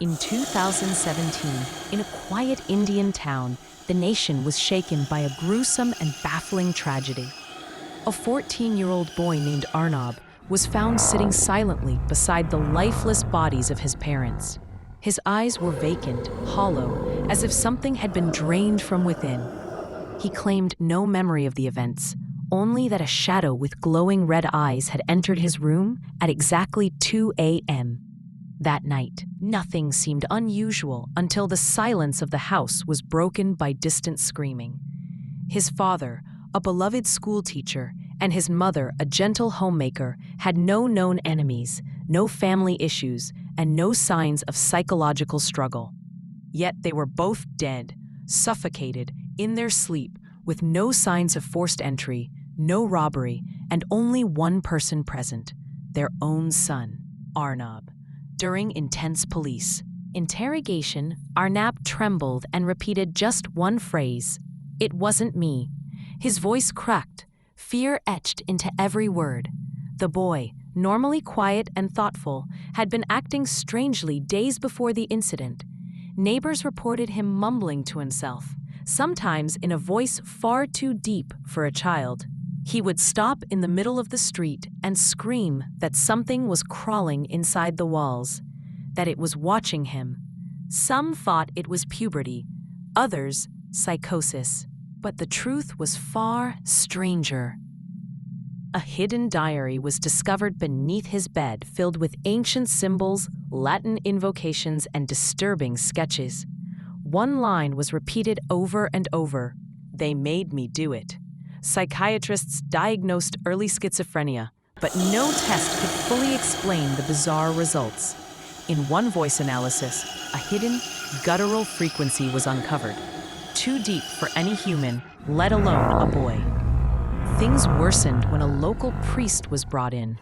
In 2017, in a quiet Indian town, the nation was shaken by a gruesome and baffling tragedy. A 14-year-old boy named Arnab was found sitting silently beside the lifeless bodies of his parents. His eyes were vacant, hollow, as if something had been drained from within. He claimed no memory of the events, only that a shadow with glowing red eyes had entered his room at exactly 2 a.m. That night, nothing seemed unusual until the silence of the house was broken by distant screaming. His father, a beloved schoolteacher, and his mother, a gentle homemaker, had no known enemies, no family issues, and no signs of psychological struggle. Yet they were both dead, suffocated, in their sleep, with no signs of forced entry, no robbery, and only one person present, their own son, Arnab. During intense police interrogation, Arnab trembled and repeated just one phrase, "It wasn't me." His voice cracked, fear etched into every word. The boy, normally quiet and thoughtful, had been acting strangely days before the incident. Neighbors reported him mumbling to himself, sometimes in a voice far too deep for a child. He would stop in the middle of the street and scream that something was crawling inside the walls, that it was watching him. Some thought it was puberty, others psychosis. But the truth was far stranger. A hidden diary was discovered beneath his bed, filled with ancient symbols, Latin invocations, and disturbing sketches. One line was repeated over and over, "They made me do it." Psychiatrists diagnosed early schizophrenia, but no test could fully explain the bizarre results. In one voice analysis, a hidden, guttural frequency was uncovered, too deep for any human, let alone a boy. Things worsened when a local priest was brought in.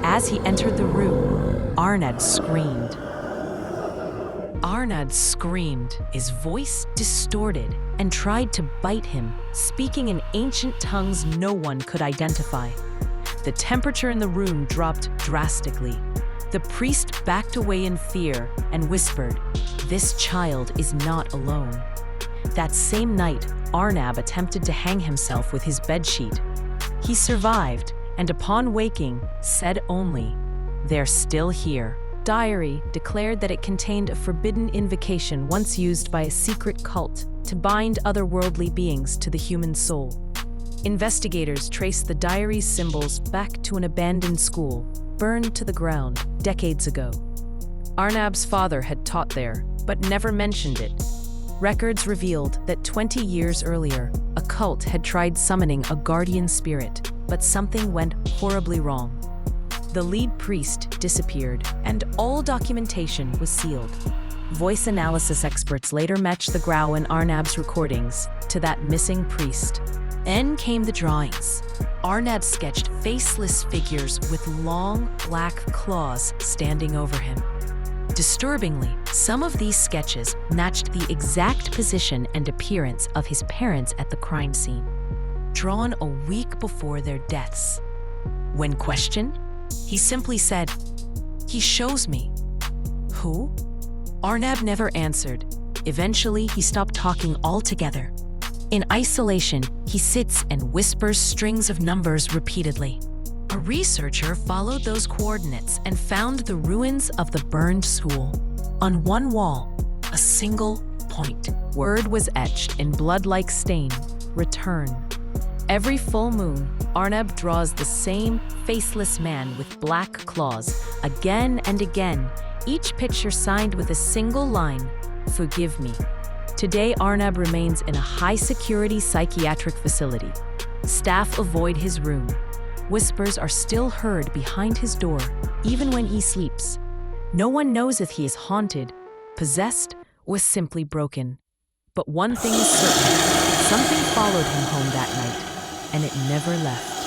As he entered the room, Arnab screamed, his voice distorted, and tried to bite him, speaking in ancient tongues no one could identify. The temperature in the room dropped drastically. The priest backed away in fear and whispered, "This child is not alone." That same night, Arnab attempted to hang himself with his bedsheet. He survived, and upon waking, said only, "They're still here." Diary declared that it contained a forbidden invocation once used by a secret cult to bind otherworldly beings to the human soul. Investigators traced the diary's symbols back to an abandoned school, burned to the ground decades ago. Arnab's father had taught there, but never mentioned it. Records revealed that 20 years earlier, a cult had tried summoning a guardian spirit, but something went horribly wrong. The lead priest disappeared, and all documentation was sealed. Voice analysis experts later matched the growl in Arnab's recordings to that missing priest. Then came the drawings. Arnab sketched faceless figures with long, black claws standing over him. Disturbingly, some of these sketches matched the exact position and appearance of his parents at the crime scene, drawn a week before their deaths. When questioned, he simply said, "He shows me." Who? Arnab never answered. Eventually, he stopped talking altogether. In isolation, he sits and whispers strings of numbers repeatedly. A researcher followed those coordinates and found the ruins of the burned school. On one wall, a single point. Word was etched in blood-like stain, "Return." Every full moon, Arnab draws the same faceless man with black claws, again and again, each picture signed with a single line, "Forgive me." Today, Arnab remains in a high-security psychiatric facility. Staff avoid his room. Whispers are still heard behind his door, even when he sleeps. No one knows if he is haunted, possessed, or simply broken. But one thing is certain, something followed him home that night, and it never left.